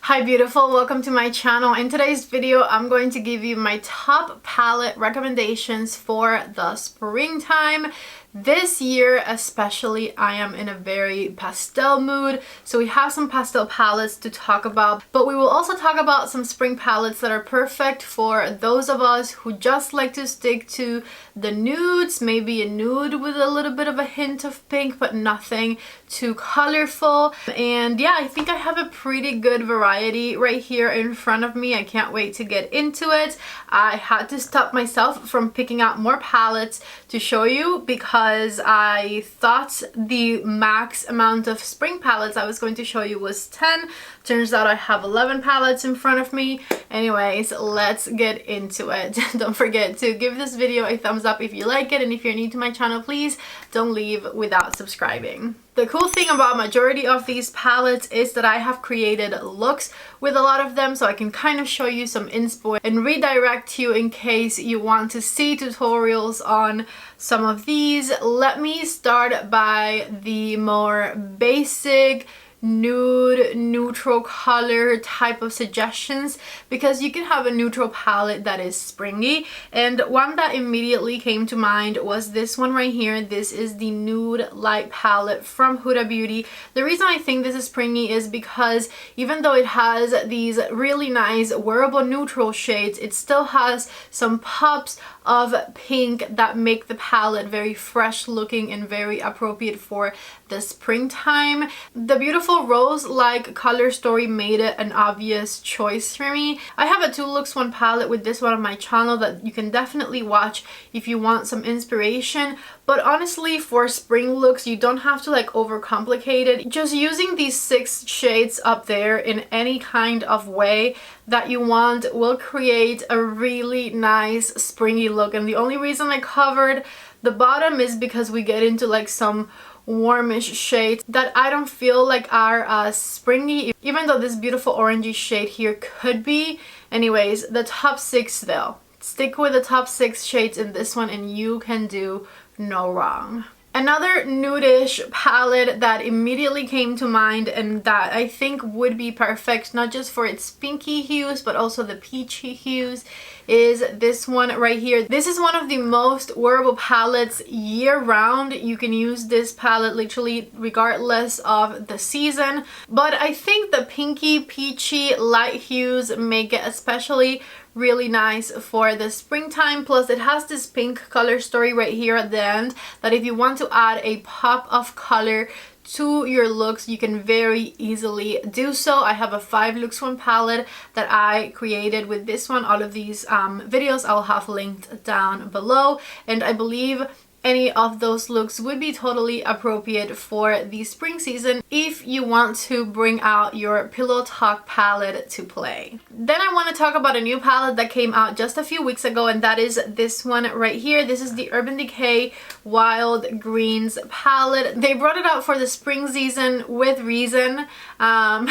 Hi beautiful, welcome to my channel. In today's video I'm going to give you my top palette recommendations for the springtime. This year especially I am in a very pastel mood, so we have some pastel palettes to talk about, but we will also talk about some spring palettes that are perfect for those of us who just like to stick to the nudes, maybe a nude with a little bit of a hint of pink but nothing too colorful. And yeah, I think I have a pretty good variety right here in front of me. I can't wait to get into it. I had to stop myself from picking out more palettes to show you because I thought the max amount of spring palettes I was going to show you was 10. Turns out I have 11 palettes in front of me. Anyways, let's get into it. Don't forget to give this video a thumbs up if you like it, and if you're new to my channel, please don't leave without subscribing. The cool thing about majority of these palettes is that I have created looks with a lot of them, so I can kind of show you some inspo and redirect you in case you want to see tutorials on some of these. Let me start by the more basic nude neutral color type of suggestions, because you can have a neutral palette that is springy, and one that immediately came to mind was this one right here. This is the Nude Light palette from Huda Beauty. The reason I think this is springy is because even though it has these really nice wearable neutral shades, it still has some pops of pink that make the palette very fresh looking and very appropriate for the springtime. The beautiful rose-like color story made it an obvious choice for me. I have a 2 looks 1 palette with this one on my channel that you can definitely watch if you want some inspiration, but honestly for spring looks you don't have to like overcomplicate it. Just using these 6 shades up there in any kind of way that you want will create a really nice springy look. And the only reason I covered the bottom is because we get into like some warmish shades that I don't feel like are as springy, even though this beautiful orangey shade here could be. Anyways, the top 6 though. Stick with the top 6 shades in this one and you can do no wrong. Another nudish palette that immediately came to mind and that I think would be perfect not just for its pinky hues but also the peachy hues is this one right here. This is one of the most wearable palettes year round. You can use this palette literally regardless of the season, but I think the pinky peachy light hues make it especially really nice for the springtime. Plus it has this pink color story right here at the end that if you want to add a pop of color to your looks you can very easily do so. I have a 5 looks 1 palette that I created with this one. All of these videos I'll have linked down below, and I believe any of those looks would be totally appropriate for the spring season if you want to bring out your Pillow Talk palette to play. Then I want to talk about a new palette that came out just a few weeks ago, and that is this one right here. This is the Urban Decay Wild Greens palette. They brought it out for the spring season with reason. I'm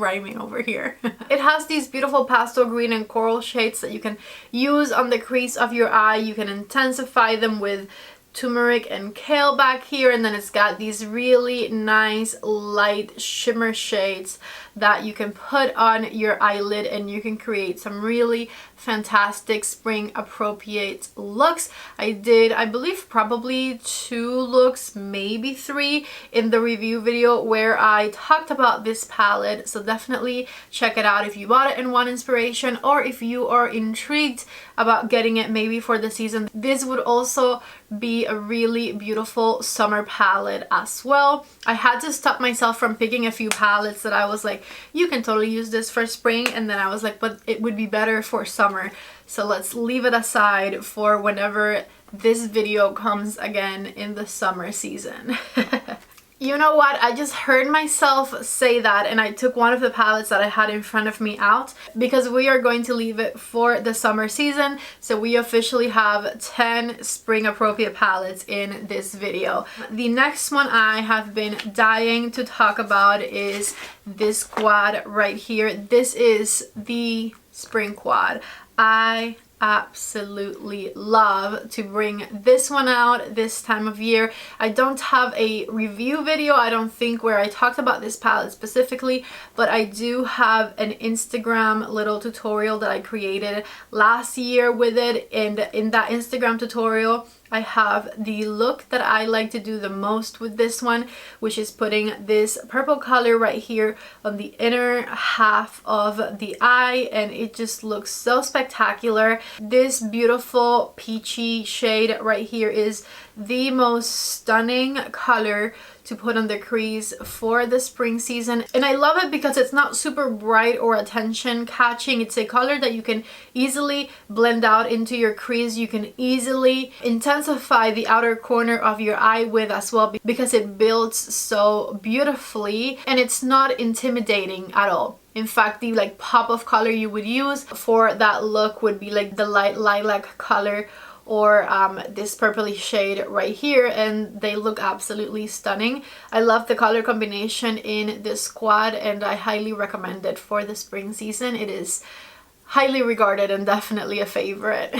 rhyming over here. It has these beautiful pastel green and coral shades that you can use on the crease of your eye. You can intensify them with turmeric and kale back here, and then it's got these really nice light shimmer shades that you can put on your eyelid and you can create some really fantastic spring appropriate looks. I did, I believe, probably 2 looks, maybe 3 in the review video where I talked about this palette, so definitely check it out if you bought it and want inspiration, or if you are intrigued about getting it maybe for the season. This would also be a really beautiful summer palette as well. I had to stop myself from picking a few palettes that I was like, you can totally use this for spring, and then I was like, but it would be better for summer, so let's leave it aside for whenever this video comes again in the summer season. You know what? I just heard myself say that and I took one of the palettes that I had in front of me out because we are going to leave it for the summer season. So we officially have 10 spring appropriate palettes in this video. The next one I have been dying to talk about is this quad right here. This is the spring quad. I absolutely love to bring this one out this time of year. I don't have a review video, I don't think, where I talked about this palette specifically, but I do have an Instagram little tutorial that I created last year with it, and in that Instagram tutorial I have the look that I like to do the most with this one, which is putting this purple color right here on the inner half of the eye, and it just looks so spectacular. This beautiful peachy shade right here is the most stunning color to put on the crease for the spring season, and I love it because it's not super bright or attention catching. It's a color that you can easily blend out into your crease. You can easily intensify the outer corner of your eye with as well, because it builds so beautifully and it's not intimidating at all. In fact, the like pop of color you would use for that look would be like the light lilac color or this purpley shade right here, and they look absolutely stunning. I love the color combination in this squad, and I highly recommend it for the spring season. It is highly regarded and definitely a favorite.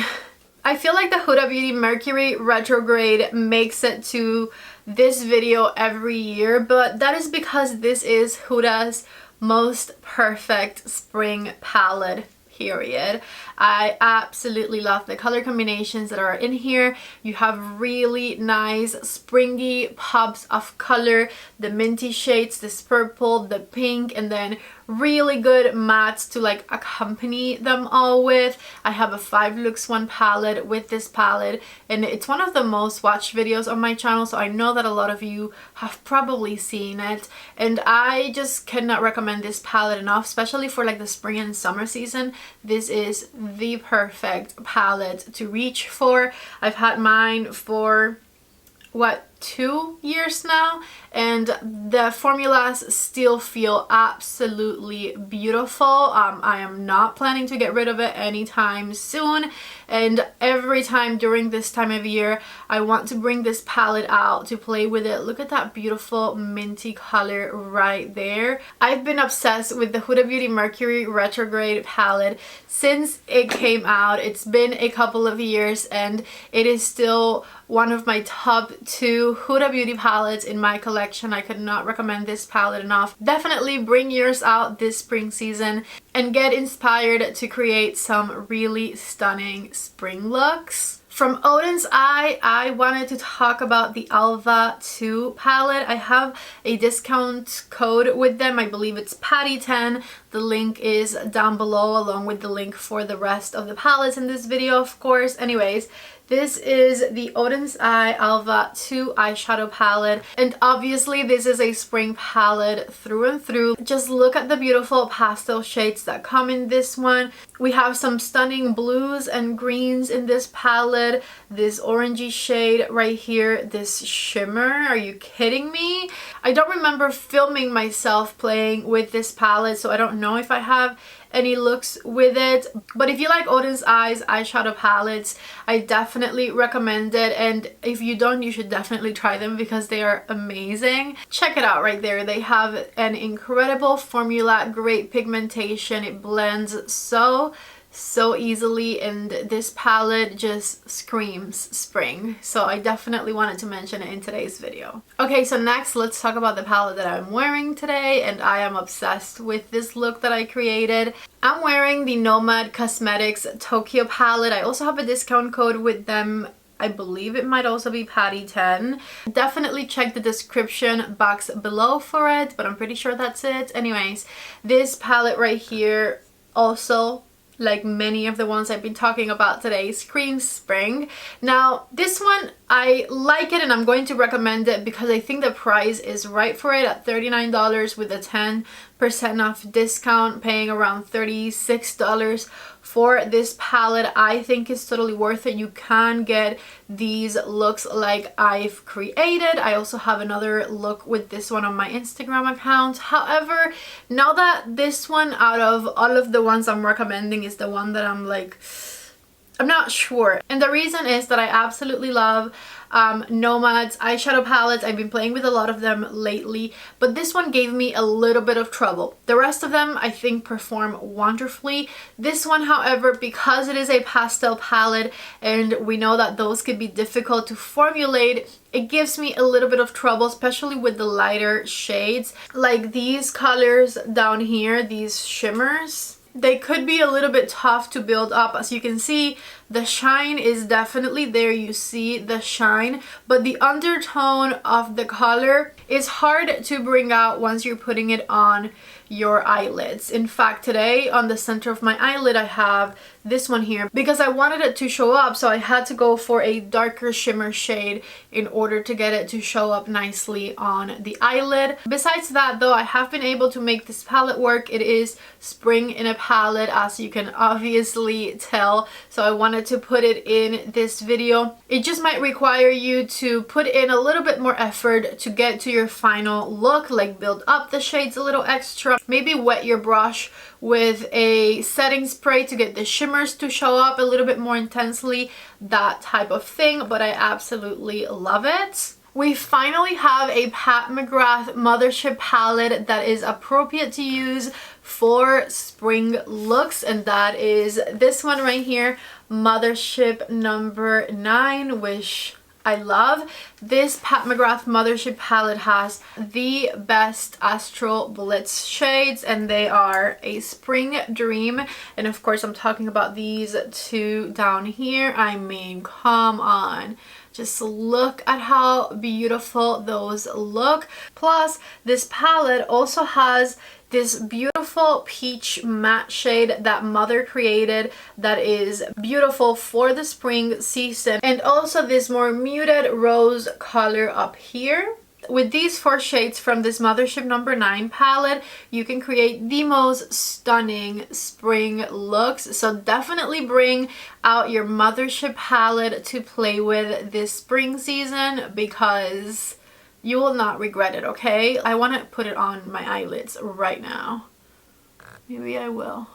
I feel like the Huda Beauty Mercury Retrograde makes it to this video every year, but that is because this is Huda's most perfect spring palette, period. I absolutely love the color combinations that are in here. You have really nice springy pops of color, the minty shades, this purple, the pink, and then really good mattes to like accompany them all with. I have a 5 looks 1 palette with this palette, and it's one of the most watched videos on my channel, so I know that a lot of you have probably seen it, and I just cannot recommend this palette enough, especially for like the spring and summer season. This is the perfect palette to reach for. I've had mine for what, 2 years now, and the formulas still feel absolutely beautiful. I am not planning to get rid of it anytime soon, and every time during this time of year I want to bring this palette out to play with it. Look at that beautiful minty color right there. I've been obsessed with the Huda Beauty Mercury Retrograde palette since it came out. It's been a couple of years and it is still one of my top 2 Huda Beauty palettes in my collection. I could not recommend this palette enough. Definitely bring yours out this spring season and get inspired to create some really stunning spring looks. From Odins Eye, I wanted to talk about the Alva 2 palette. I have a discount code with them. I believe it's Patty10. The link is down below, along with the link for the rest of the palettes in this video, of course. Anyways, this is the Odins Eye Alva 2 eyeshadow palette, and obviously this is a spring palette through and through. Just look at the beautiful pastel shades that come in this one. We have some stunning blues and greens in this palette, this orangey shade right here, this shimmer. Are you kidding me? I don't remember filming myself playing with this palette, so I don't know if I have any looks with it, but if you like Odins Eye's eyeshadow palettes, I definitely recommend it, and if you don't, you should definitely try them because they are amazing. Check it out right there. They have an incredible formula, great pigmentation, it blends so easily, and this palette just screams spring, so I definitely wanted to mention it in today's video. Okay, so next let's talk about the palette that I'm wearing today, and I am obsessed with this look that I created. I'm wearing the Nomad Cosmetics Tokyo palette. I also have a discount code with them. I believe it might also be Patty10. Definitely check the description box below for it, but I'm pretty sure that's it. Anyways, this palette right here also, like many of the ones I've been talking about today, screams spring. Now this one, I like it and I'm going to recommend it because I think the price is right for it at $39 with a 10% off discount, paying around $36 for this palette. I think it's totally worth it. You can get these looks like I've created. I also have another look with this one on my Instagram account. However, now that this one out of all of the ones I'm recommending is the one that I'm not sure, and the reason is that I absolutely love Nomad's eyeshadow palettes. I've been playing with a lot of them lately, but this one gave me a little bit of trouble. The rest of them I think perform wonderfully. This one, however, because it is a pastel palette and we know that those could be difficult to formulate, it gives me a little bit of trouble, especially with the lighter shades. Like these colors down here, these shimmers, they could be a little bit tough to build up. As you can see, the shine is definitely there. You see the shine, but the undertone of the color is hard to bring out once you're putting it on your eyelids. In fact, today on the center of my eyelid I have this one here because I wanted it to show up, so I had to go for a darker shimmer shade in order to get it to show up nicely on the eyelid. Besides that though, I have been able to make this palette work. It is spring in a palette, as you can obviously tell, so I wanted to put it in this video. It just might require you to put in a little bit more effort to get to your final look, like build up the shades a little extra, maybe wet your brush with a setting spray to get the shimmers to show up a little bit more intensely, that type of thing, but I absolutely love it. We finally have a Pat McGrath Mothership palette that is appropriate to use for spring looks, and that is this one right here, Mothership number 9, which I love. This Pat McGrath Mothership palette has the best Astral Blitz shades, and they are a spring dream. And of course I'm talking about these two down here. I mean, come on. Just look at how beautiful those look. Plus, this palette also has this beautiful peach matte shade that Mother created that is beautiful for the spring season, and also this more muted rose color up here. With these 4 shades from this Mothership number 9 palette, you can create the most stunning spring looks. So definitely bring out your Mothership palette to play with this spring season, because you will not regret it, okay? I want to put it on my eyelids right now. Maybe I will.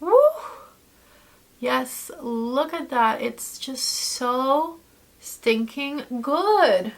Woo! Yes, look at that. It's just so stinking good.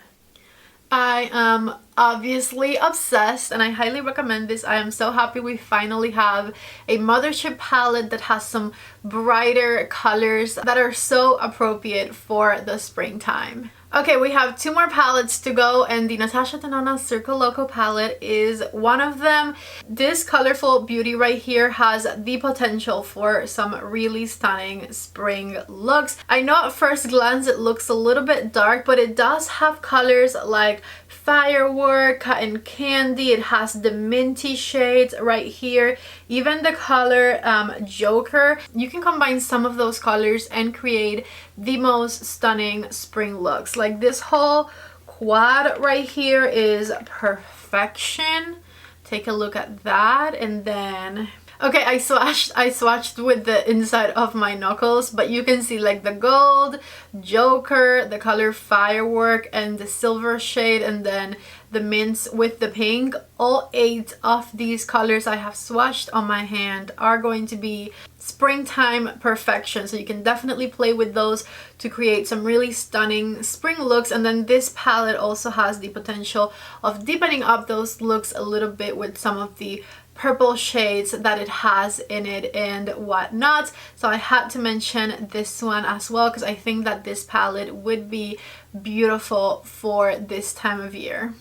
I am obviously obsessed and I highly recommend this. I am so happy we finally have a Mothership palette that has some brighter colors that are so appropriate for the springtime. Okay, we have 2 more palettes to go, and the Natasha Denona Circo Loco palette is one of them. This colorful beauty right here has the potential for some really stunning spring looks. I know at first glance it looks a little bit dark, but it does have colors like Firework, Cotton Candy. It has the minty shades right here. Even the color Joker. You can combine some of those colors and create the most stunning spring looks. Like this whole quad right here is perfection. Take a look at that. And then okay, I swatched with the inside of my knuckles, but you can see like the gold, Joker, the color Firework, and the silver shade, and then the mints with the pink. All 8 of these colors I have swatched on my hand are going to be springtime perfection, so you can definitely play with those to create some really stunning spring looks. And then this palette also has the potential of deepening up those looks a little bit with some of the purple shades that it has in it and whatnot. So I had to mention this one as well because I think that this palette would be beautiful for this time of year.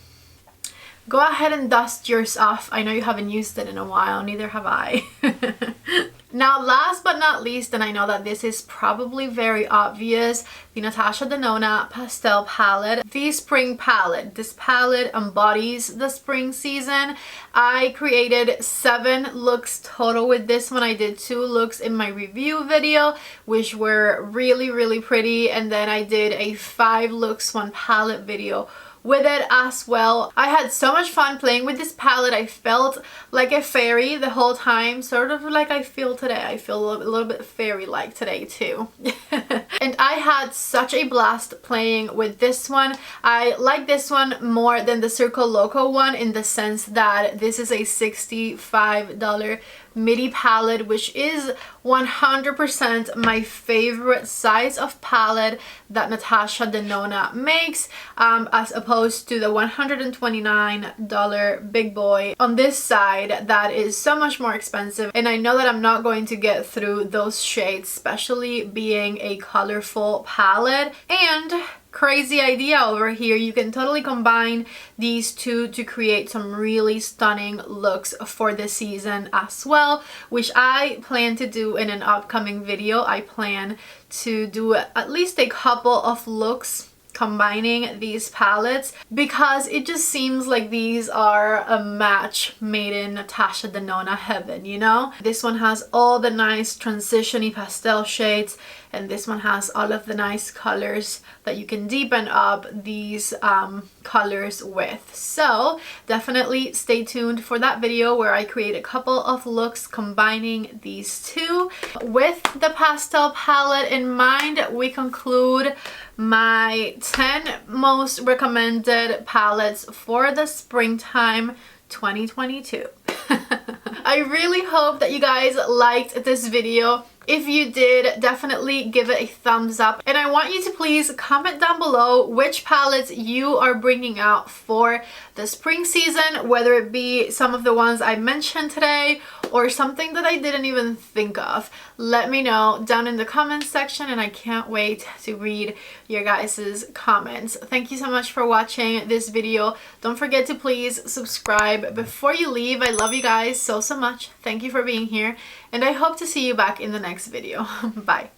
Go ahead and dust yours off. I know you haven't used it in a while, neither have I. Now, last but not least, and I know that this is probably very obvious, the Natasha Denona Pastel Palette, the Spring Palette. This palette embodies the spring season. I created 7 looks total with this one. I did 2 looks in my review video, which were really, really pretty. And then I did a 5 looks, 1 palette video with it as well. I had so much fun playing with this palette. I felt like a fairy the whole time, sort of like I feel today. I feel a little bit fairy-like today too. And I had such a blast playing with this one. I like this one more than the Circo Loco one in the sense that this is a $65 midi palette, which is 100% my favorite size of palette that Natasha Denona makes, as opposed to the $129 big boy on this side that is so much more expensive. And I know that I'm not going to get through those shades, especially being a colorful palette. And crazy idea over here, you can totally combine these two to create some really stunning looks for this season as well, which I plan to do in an upcoming video. I plan to do at least a couple of looks combining these palettes because it just seems like these are a match made in Natasha Denona heaven, you know? This one has all the nice transition-y pastel shades, and this one has all of the nice colors that you can deepen up these colors with. So definitely stay tuned for that video where I create a couple of looks combining these two. With the pastel palette in mind, we conclude my 10 most recommended palettes for the springtime 2022. I really hope that you guys liked this video. If you did, definitely give it a thumbs up, and I want you to please comment down below which palettes you are bringing out for the spring season, whether it be some of the ones I mentioned today or something that I didn't even think of. Let me know down in the comments section, and I can't wait to read your guys' comments. Thank you so much for watching this video. Don't forget to please subscribe before you leave. I love you guys so much. Thank you for being here, and I hope to see you back in the next video. Bye.